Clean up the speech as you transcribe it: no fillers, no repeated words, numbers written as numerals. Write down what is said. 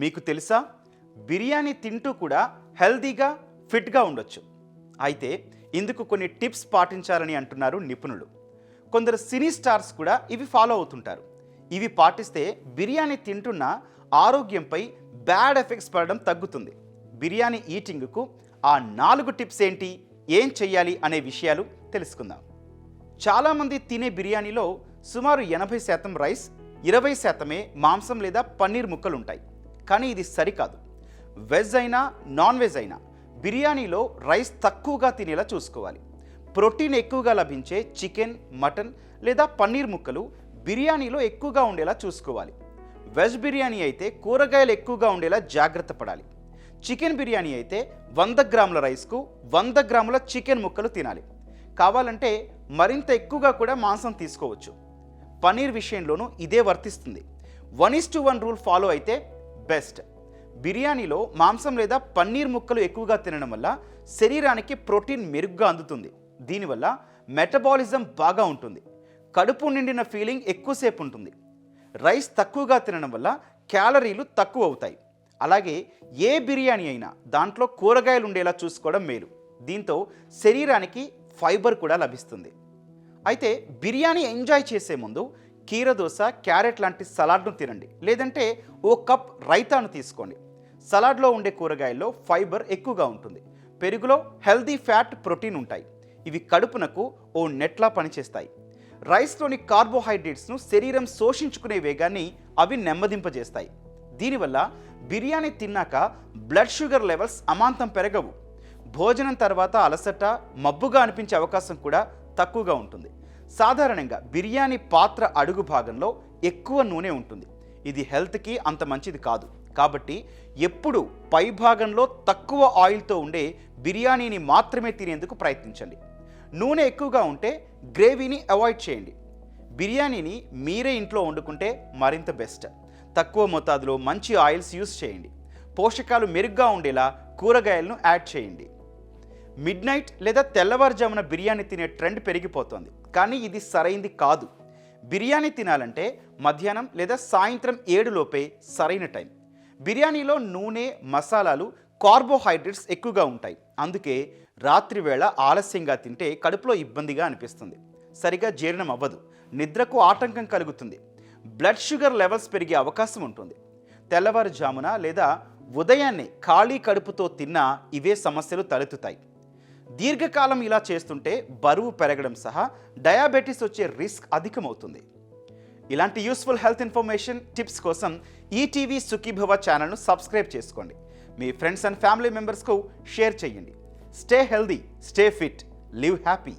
మీకు తెలుసా, బిర్యానీ తింటూ కూడా హెల్తీగా ఫిట్గా ఉండొచ్చు. అయితే ఇందుకు కొన్ని టిప్స్ పాటించాలని అంటున్నారు నిపుణులు. కొందరు సినీ స్టార్స్ కూడా ఇవి ఫాలో అవుతుంటారు. ఇవి పాటిస్తే బిర్యానీ తింటున్న ఆరోగ్యంపై బ్యాడ్ ఎఫెక్ట్స్ పడడం తగ్గుతుంది. బిర్యానీ ఈటింగ్కు ఆ 4 టిప్స్ ఏంటి, ఏం చెయ్యాలి అనే విషయాలు తెలుసుకుందాం. చాలామంది తినే బిర్యానీలో సుమారు 80% రైస్, 20% మాంసం లేదా పన్నీర్ ముక్కలు ఉంటాయి. కానీ ఇది సరికాదు. వెజ్ అయినా నాన్ వెజ్ అయినా బిర్యానీలో రైస్ తక్కువగా తినేలా చూసుకోవాలి. ప్రోటీన్ ఎక్కువగా లభించే చికెన్, మటన్ లేదా పన్నీర్ ముక్కలు బిర్యానీలో ఎక్కువగా ఉండేలా చూసుకోవాలి. వెజ్ బిర్యానీ అయితే కూరగాయలు ఎక్కువగా ఉండేలా జాగ్రత్త పడాలి. చికెన్ బిర్యానీ అయితే 100 గ్రాముల రైస్కు 100 గ్రాముల చికెన్ ముక్కలు తినాలి. కావాలంటే మరింత ఎక్కువగా కూడా మాంసం తీసుకోవచ్చు. పన్నీర్ విషయంలోనూ ఇదే వర్తిస్తుంది. 1:1 రూల్ ఫాలో అయితే బెస్ట్. బిర్యానీలో మాంసం లేదా పన్నీర్ ముక్కలు ఎక్కువగా తినడం వల్ల శరీరానికి ప్రోటీన్ మెరుగ్గా అందుతుంది. దీనివల్ల మెటబాలిజం బాగా ఉంటుంది. కడుపు నిండిన ఫీలింగ్ ఎక్కువసేపు ఉంటుంది. రైస్ తక్కువగా తినడం వల్ల క్యాలరీలు తక్కువ అవుతాయి. అలాగే ఏ బిర్యానీ అయినా దాంట్లో కూరగాయలు ఉండేలా చూసుకోవడం మేలు. దీంతో శరీరానికి ఫైబర్ కూడా లభిస్తుంది. అయితే బిర్యానీ ఎంజాయ్ చేసే ముందు కీరదోస, క్యారెట్ లాంటి సలాడ్ను తినండి. లేదంటే ఓ కప్ రైతాను తీసుకోండి. సలాడ్లో ఉండే కూరగాయల్లో ఫైబర్ ఎక్కువగా ఉంటుంది. పెరుగులో హెల్దీ ఫ్యాట్, ప్రోటీన్ ఉంటాయి. ఇవి కడుపునకు ఓ నెట్లా పనిచేస్తాయి. రైస్లోని కార్బోహైడ్రేట్స్ను శరీరం శోషించుకునే వేగాన్ని అవి నెమ్మదింపజేస్తాయి. దీనివల్ల బిర్యానీ తిన్నాక బ్లడ్ షుగర్ లెవెల్స్ అమాంతం పెరగవు. భోజనం తర్వాత అలసట, మబ్బుగా అనిపించే అవకాశం కూడా తక్కువగా ఉంటుంది. సాధారణంగా బిర్యానీ పాత్ర అడుగు భాగంలో ఎక్కువ నూనె ఉంటుంది. ఇది హెల్త్కి అంత మంచిది కాదు. కాబట్టి ఎప్పుడు పై భాగంలో తక్కువ ఆయిల్తో ఉండే బిర్యానీని మాత్రమే తినేందుకు ప్రయత్నించండి. నూనె ఎక్కువగా ఉంటే గ్రేవీని అవాయిడ్ చేయండి. బిర్యానీని మీరే ఇంట్లో వండుకుంటే మరింత బెస్ట్. తక్కువ మోతాదులో మంచి ఆయిల్స్ యూస్ చేయండి. పోషకాలు మెరుగ్గా ఉండేలా కూరగాయలను యాడ్ చేయండి. మిడ్ నైట్ లేదా తెల్లవారుజామున బిర్యానీ తినే ట్రెండ్ పెరిగిపోతోంది. కానీ ఇది సరైంది కాదు. బిర్యానీ తినాలంటే మధ్యాహ్నం లేదా సాయంత్రం 7 లోపే సరైన టైం. బిర్యానీలో నూనె, మసాలాలు, కార్బోహైడ్రేట్స్ ఎక్కువగా ఉంటాయి. అందుకే రాత్రి వేళ ఆలస్యంగా తింటే కడుపులో ఇబ్బందిగా అనిపిస్తుంది. సరిగా జీర్ణం అవ్వదు. నిద్రకు ఆటంకం కలుగుతుంది. బ్లడ్ షుగర్ లెవెల్స్ పెరిగే అవకాశం ఉంటుంది. తెల్లవారుజామున లేదా ఉదయాన్నే ఖాళీ కడుపుతో తిన్నా ఇవే సమస్యలు తలెత్తుతాయి. దీర్ఘకాలం ఇలా చేస్తుంటే బరువు పెరగడం సహా డయాబెటీస్ వచ్చే రిస్క్ అధికమవుతుంది. ఇలాంటి యూస్ఫుల్ హెల్త్ ఇన్ఫర్మేషన్, టిప్స్ కోసం ఈటీవీ సుఖీభవ ఛానల్ను సబ్స్క్రైబ్ చేసుకోండి. మీ ఫ్రెండ్స్ అండ్ ఫ్యామిలీ మెంబర్స్కు షేర్ చేయండి. Stay healthy, stay fit, live happy.